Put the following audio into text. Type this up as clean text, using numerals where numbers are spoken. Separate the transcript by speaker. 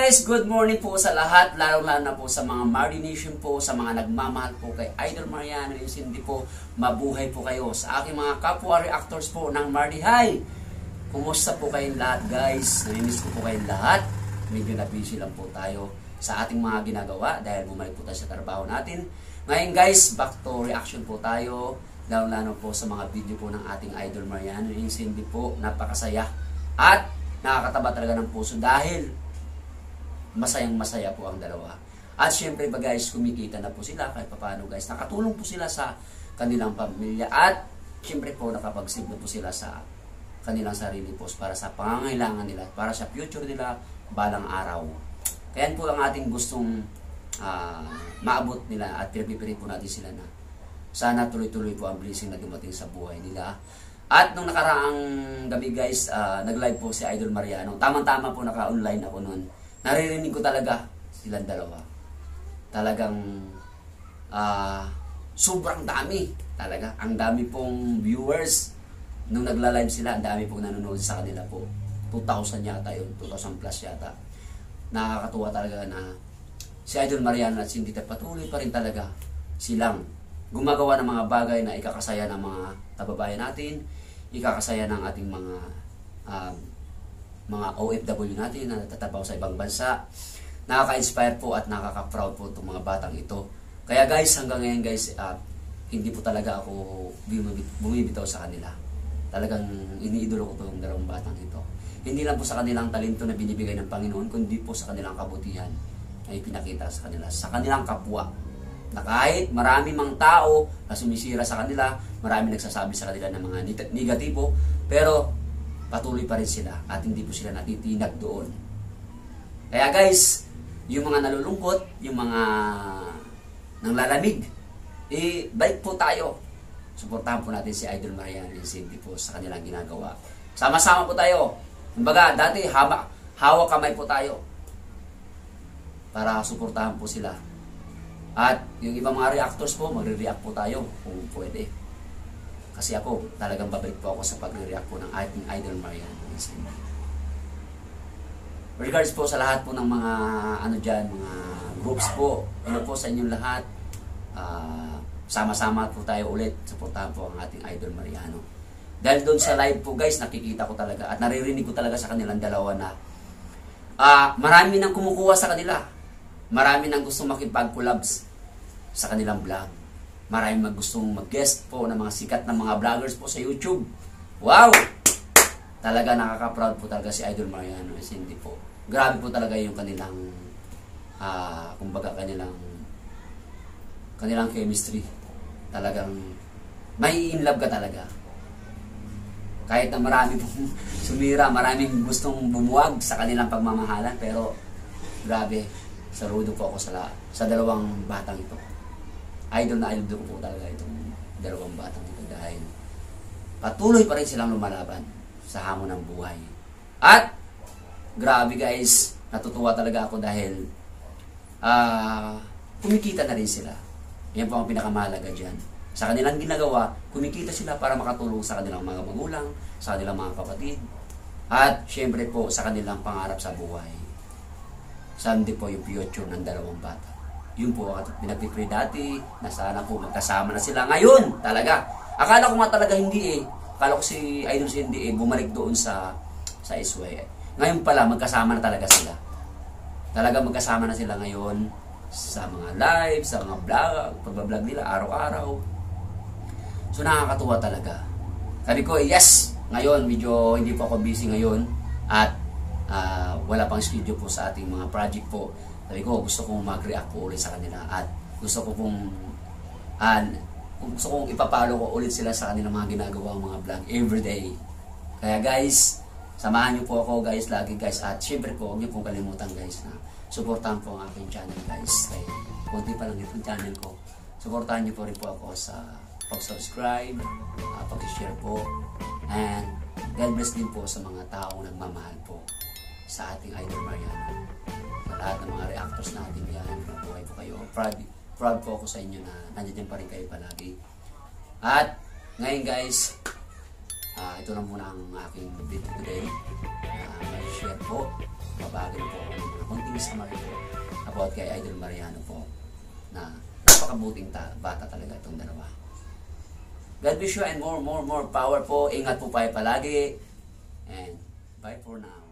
Speaker 1: guys, good morning po sa lahat, lalo-lalo na po sa mga Mardi Nation po, sa mga nagmamahal po kay Idol Mariano and Cindy po, mabuhay po kayo. Sa aking mga kapwa reactors po ng Mardi High, kumusta po kayong lahat guys? Namimiss ko po kayong lahat. Medyo na-busy lang po tayo sa ating mga ginagawa dahil bumalik po tayo sa trabaho natin. Ngayon guys, back to reaction po tayo, lalo-lalo po sa mga video po ng ating Idol Mariano and Cindy po. Napakasaya at nakakataba talaga ng puso dahil masayang-masaya po ang dalawa. At syempre ba guys, kumikita na po sila kahit paano guys. Nakatulong po sila sa kanilang pamilya at syempre po nakapag-save na po sila sa kanilang sarili po para sa pangangailangan nila, para sa future nila balang araw. Kaya po ang ating gustong maabot nila at pinagpipili po natin sila na sana tuloy-tuloy po ang blessing na dumating sa buhay nila. At nung nakaraang gabi guys, nag-live po si Idol Mariano. Tamang-tama po naka-online ako noon. Naririnig ko talaga silang dalawa. Talagang sobrang dami. Talaga. Ang dami pong viewers. Nung nagla-live sila, ang dami pong nanonood sa kanila po. 2,000 yata yun. 2,000 plus yata. Nakakatuwa talaga na si Idol Mariano at Cindy patuloy pa rin talaga silang gumagawa ng mga bagay na ikakasaya ng mga kababayan natin, ikakasaya ng ating mga OFW natin na natatrabaho sa ibang bansa. Nakaka-inspire po at nakaka-proud po itong mga batang ito. Kaya guys, hanggang ngayon guys, hindi po talaga ako bumibitaw sa kanila. Talagang iniidolo ko po yung dalawang batang ito. Hindi lang po sa kanilang talento na binibigay ng Panginoon, kundi po sa kanilang kabutihan na ipinakita sa kanila, sa kanilang kapwa. Na kahit marami mang tao na sumisira sa kanila, marami nagsasabi sa kanila ng mga negatibo, pero patuloy pa rin sila at hindi po sila natitinag doon. Kaya guys, yung mga nalulungkot, yung mga nanglalamig, balik po tayo. Suportahan po natin si Idol Mariano and Cindy po sa kanilang ginagawa. Sama-sama po tayo. Kumbaga, dati hawak kamay po tayo para suportahan po sila. At yung ibang mga reactors po, magre-react po tayo kung pwede. Kasi ako, talagang babalik po ako sa pagre-react po ng ating Idol Mariano. Regards po sa lahat po ng mga mga groups po. Ano po sa inyong lahat. Sama-sama po tayo ulit. Suportahan po ang ating Idol Mariano. Dahil doon sa live po guys, nakikita ko talaga at naririnig ko talaga sa kanilang dalawa na marami nang kumukuha sa kanila. Marami nang gustong makipag-collabs sa kanilang vlog. Maraming gustong mag-guest po ng mga sikat na mga vloggers po sa YouTube. Wow! Talaga nakaka-proud po talaga si Idol Mariano and Cindy po. Grabe po talaga yung kanilang kumbaga kanilang chemistry. Talagang may in love ka talaga. Kahit na marami pong sumira, maraming gustong bumuwag sa kanilang pagmamahalan, pero grabe, saludo po ako sa dalawang batang ito. Idol na idol ko po talaga itong dalawang batang ito dahil patuloy pa rin silang lumalaban sa hamon ng buhay. At grabe guys, natutuwa talaga ako dahil kumikita na rin sila. Yan po ang pinakamahalaga dyan. Sa kanilang ginagawa, kumikita sila para makatulong sa kanilang mga magulang, sa kanilang mga kapatid, at syempre po sa kanilang pangarap sa buhay. Someday po yung future ng dalawang bata. Yun po ang pinagpipray dati na sana po magkasama na sila. Ngayon, talaga. Akala ko nga talaga hindi eh. Akala ko si Idol Cindy bumalik doon sa SY. Ngayon pala, magkasama na talaga sila. Talaga magkasama na sila ngayon sa mga live, sa mga vlog, pagbablog nila araw-araw. So nakakatuwa talaga. Sabi ko, yes, ngayon medyo hindi po ako busy ngayon at wala pang schedule po sa ating mga project po. Sabi ko, gusto kong mag-react po ulit sa kanila at gusto kong ipapalo ko ulit sila sa kanilang mga ginagawa, mga vlog everyday. Kaya guys, samahan niyo po ako guys lagi guys at syempre po, huwag niyo pong kalimutan guys na suportahan po ang aking channel guys. Kaya kunti pa lang itong channel ko. Suportahan niyo po rin po ako sa pag-subscribe, pag-share po, and God bless din po sa mga taong nagmamahal po sa ating Idol Mariano. Sa lahat ng mga reactors natin yan, buhay po kayo. Proud po ako sa inyo na nandiyan pa rin kayo palagi. At ngayon guys, ito lang muna ang aking video today. Share po, babagay po ako ng mga konting summary po about kay Idol Mariano po na napakabuting bata talaga itong dalawa. God bless you and more power po. Ingat po kayo palagi. And bye for now.